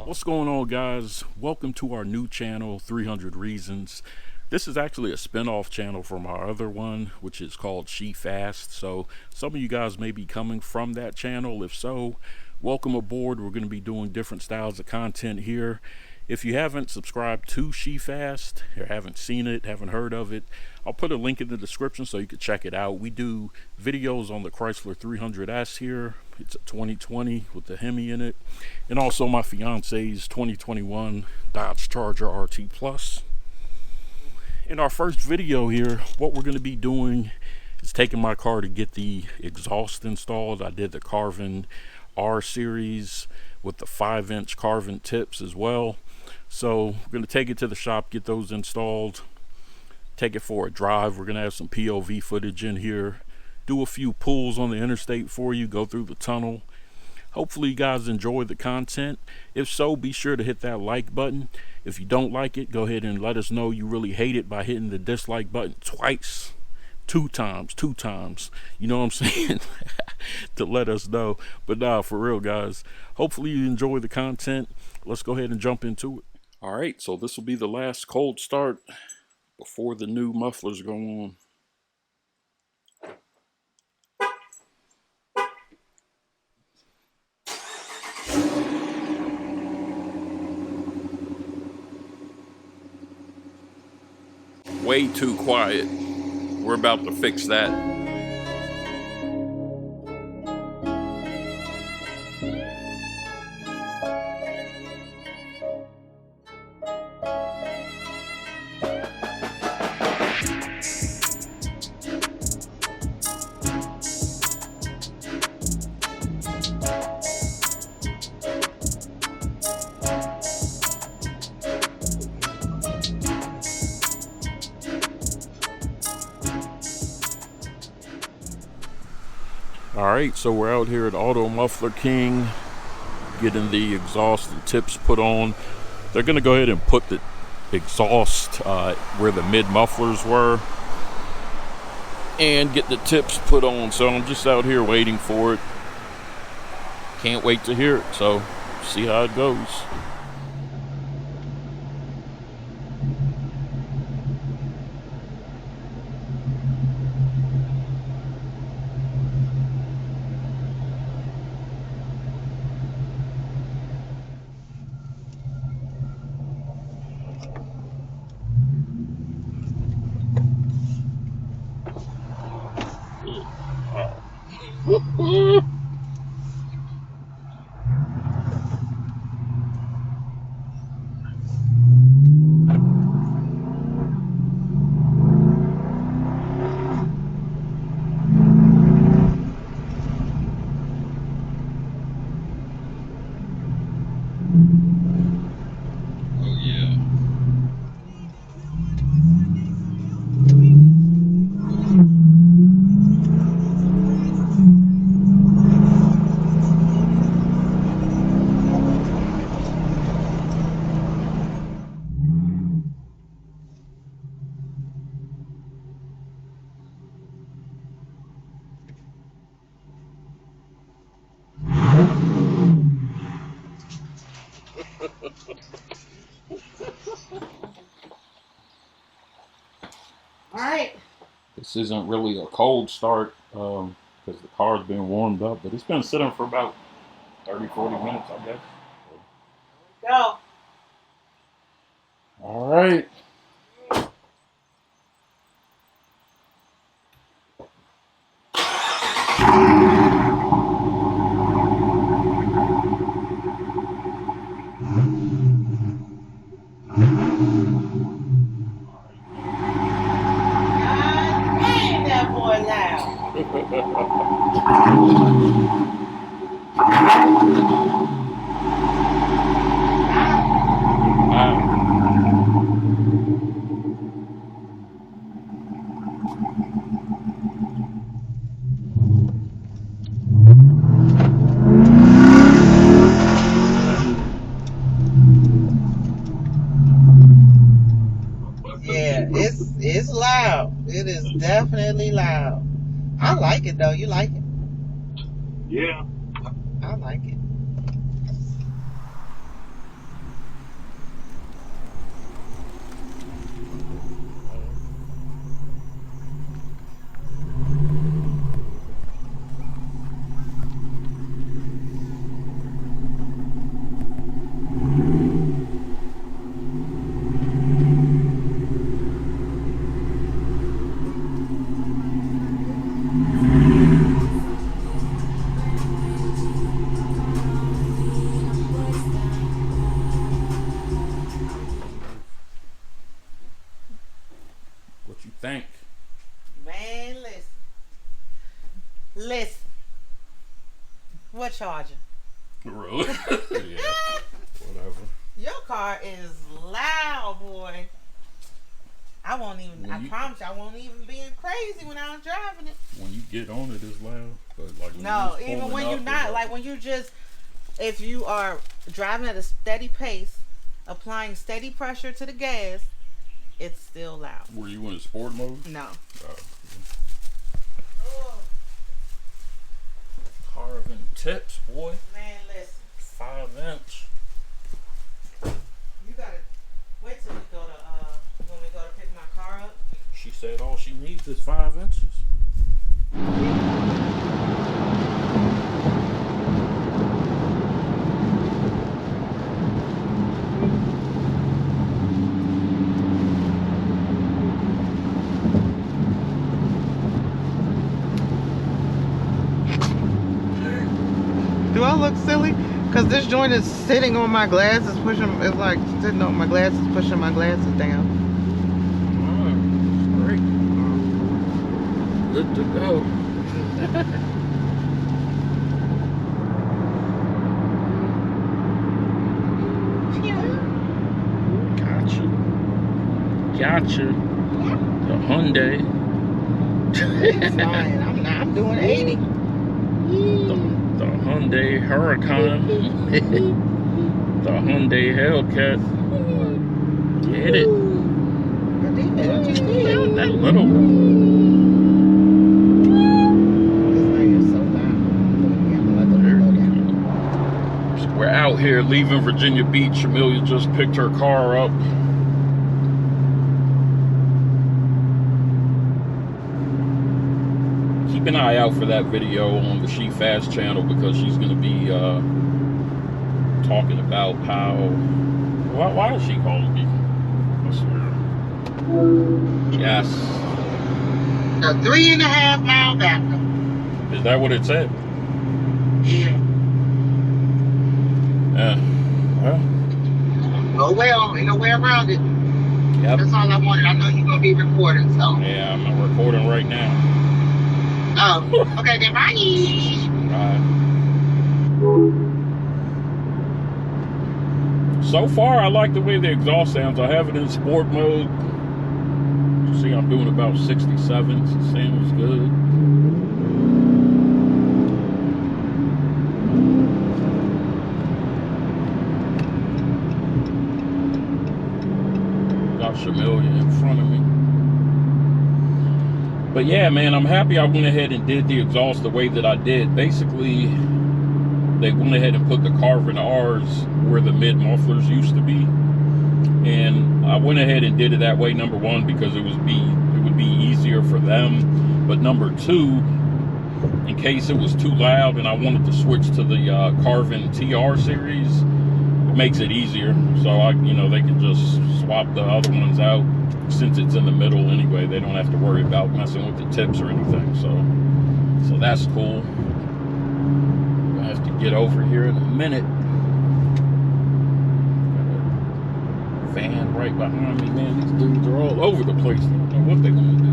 What's going on, guys? Welcome to our new channel, 300 Reasons. This is actually a spin-off channel from our other one, which is called She Fast. So some of you guys may be coming from that channel. If so, welcome aboard. We're going to be doing different styles of content here. If you haven't subscribed to She Fast or haven't seen it, haven't heard of it, I'll put a link in the description so you can check it out. We do videos on the Chrysler 300S here. It's a 2020 with the Hemi in it. And also my fiance's 2021 Dodge Charger RT Plus. In our first video here, what we're going to be doing is taking my car to get the exhaust installed. I did the Carven R Series with the 5-inch Carven tips as well. So we're going to take it to the shop, get those installed, take it for a drive. We're going to have some POV footage in here, do a few pulls on the interstate for you, go through the tunnel. Hopefully you guys enjoy the content. If so, be sure to hit that like button. If you don't like it, go ahead and let us know you really hate it by hitting the dislike button twice. Two times, you know what I'm saying? To let us know. But nah, for real, guys, hopefully you enjoy the content. Let's go ahead and jump into it. All right, so this will be the last cold start before the new mufflers go on. Way too quiet. We're about to fix that. Alright, so we're out here at Auto Muffler King getting the exhaust and tips put on. They're going to go ahead and put the exhaust where the mid mufflers were and get the tips put on. So I'm just out here waiting for it. Can't wait to hear it, so see how it goes. Alright. This isn't really a cold start because the car's been warmed up, but it's been sitting for about 30-40 minutes, I guess. Go. All right. It's loud. It is definitely loud. I like it though. You like it? Yeah. I like it. What you think? Man, listen. What charger? Really? Yeah. Whatever. Your car is loud, boy. I won't even. I promise you, I won't even be crazy when I'm driving it. When you get on it, it's loud. But like when No, you even when up, you're not, like when you just, if you are driving at a steady pace, applying steady pressure to the gas, it's still loud. Were you in sport mode? No. Carven tips, boy. Man, listen. 5-inch. You gotta wait till we go to when we go to pick my car up. She said all she needs is 5 inches. Do I look silly? Cause this joint is sitting on my glasses, pushing. It's like sitting on my glasses, pushing my glasses down. Oh, great. Good to go. Gotcha. The Hyundai. It's fine. I'm doing 80. The Hyundai Huracan. The Hyundai Hellcat. Get it? I did. I just did. That little. This thing is so loud. Yeah, I'm gonna let the window down. So we're out here leaving Virginia Beach. Amelia just picked her car up. Keep an eye out for that video on the She Fast channel because she's going to be talking about how. Why is she calling me? I swear. Yes. A 3.5 mile backup. Is that what it said? Yeah. Well. Oh well, ain't no way around it. Yep. That's all I wanted. I know you're gonna be recording, so. Yeah, I'm recording right now. Oh, okay then. Bye. So far, I like the way the exhaust sounds. I have it in sport mode. You see, I'm doing about 67. It sounds good. Got Shamilia in front of me. But yeah, man, I'm happy I went ahead and did the exhaust the way that I did. Basically, they went ahead and put the Carven R's where the mid mufflers used to be. And I went ahead and did it that way, number one, because it would be easier for them. But number two, in case it was too loud and I wanted to switch to the Carven TR series, it makes it easier. So they can just swap the other ones out. Since it's in the middle anyway, they don't have to worry about messing with the tips or anything. So that's cool. I have to get over here in a minute. Got a van right behind me, man. These dudes are all over the place. I don't know what they want to do.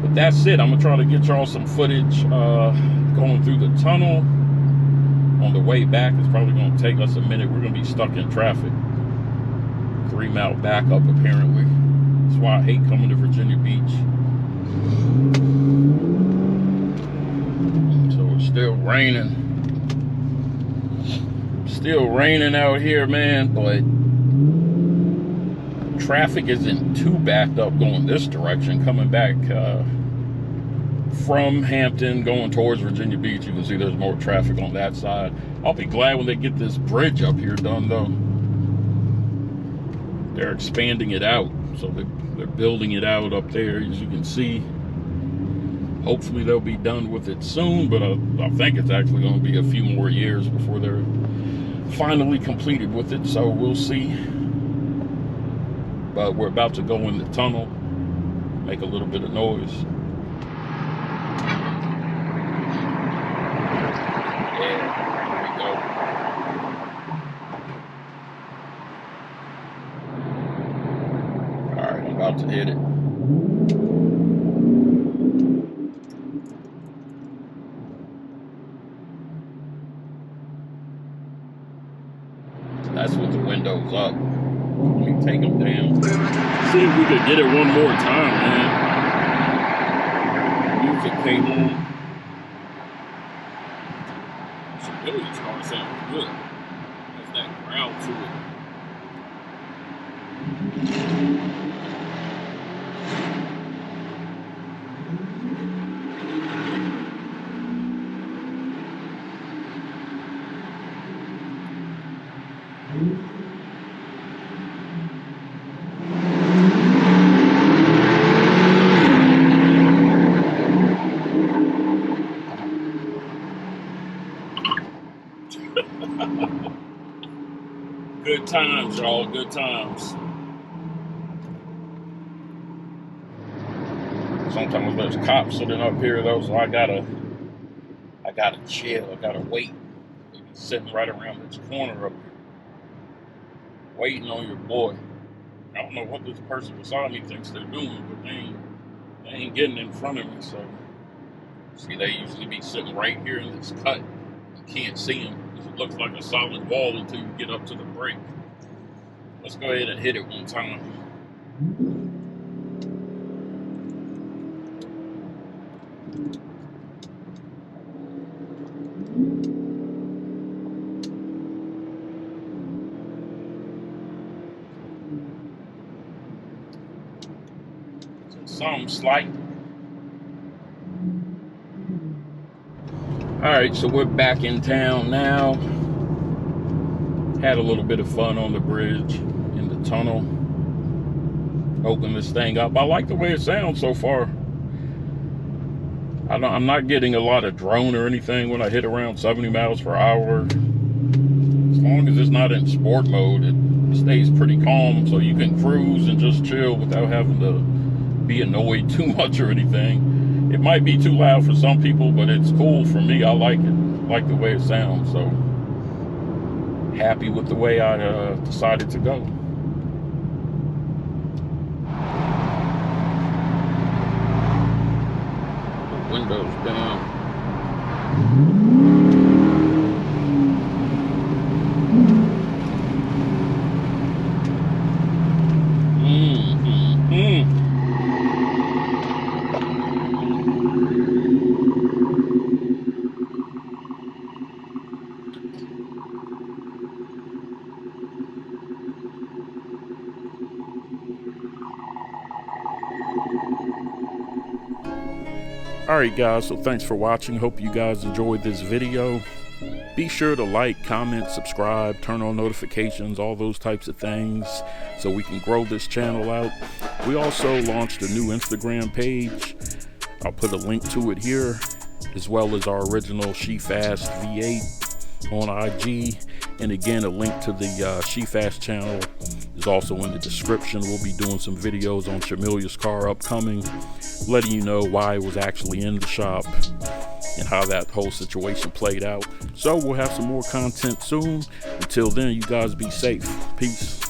But that's it. I'm gonna try to get y'all some footage going through the tunnel. On the way back, it's probably gonna take us a minute. We're gonna be stuck in traffic. 3-mile backup apparently. That's why I hate coming to Virginia Beach. So it's still raining. Still raining out here, man, but traffic isn't too backed up going this direction. Coming back from Hampton going towards Virginia Beach, you can see there's more traffic on that side. I'll be glad when they get this bridge up here done, though. They're expanding it out, so they're building it out up there, as you can see. Hopefully they'll be done with it soon, but I think it's actually going to be a few more years before they're finally completed with it, so we'll see. But we're about to go in the tunnel, make a little bit of noise. Yeah, here we go. All right, I'm about to hit it. That's with the windows up. Let me take them down. See if we could get it one more time, man. Music came on. So really, this car sounds good. Has that growl to it. Good times, y'all. Good times. Sometimes there's cops sitting up here, though, so I gotta chill. I gotta wait. They be sitting right around this corner up here, waiting on your boy. I don't know what this person beside me thinks they're doing, but they ain't getting in front of me. So, see, they usually be sitting right here in this cut. You can't see them. It looks like a solid wall until you get up to the brake. Let's go ahead and hit it one time. Something slight. Alright, so we're back in town now. Had a little bit of fun on the bridge, in the tunnel. Open this thing up. I like the way it sounds so far. I'm not getting a lot of drone or anything when I hit around 70 miles per hour. As long as it's not in sport mode, it stays pretty calm, so you can cruise and just chill without having to be annoyed too much or anything. It might be too loud for some people, but it's cool for me. I like it, like the way it sounds. So happy with the way I decided to go. The windows down. Alright guys, so thanks for watching. Hope you guys enjoyed this video. Be sure to like, comment, subscribe, turn on notifications, all those types of things so we can grow this channel out. We also launched a new Instagram page. I'll put a link to it here, as well as our original SheFast V8 on IG. And again, a link to the SheFast channel is also in the description. We'll be doing some videos on Shamilia's car upcoming, letting you know why it was actually in the shop and how that whole situation played out. So we'll have some more content soon. Until then, you guys be safe. Peace.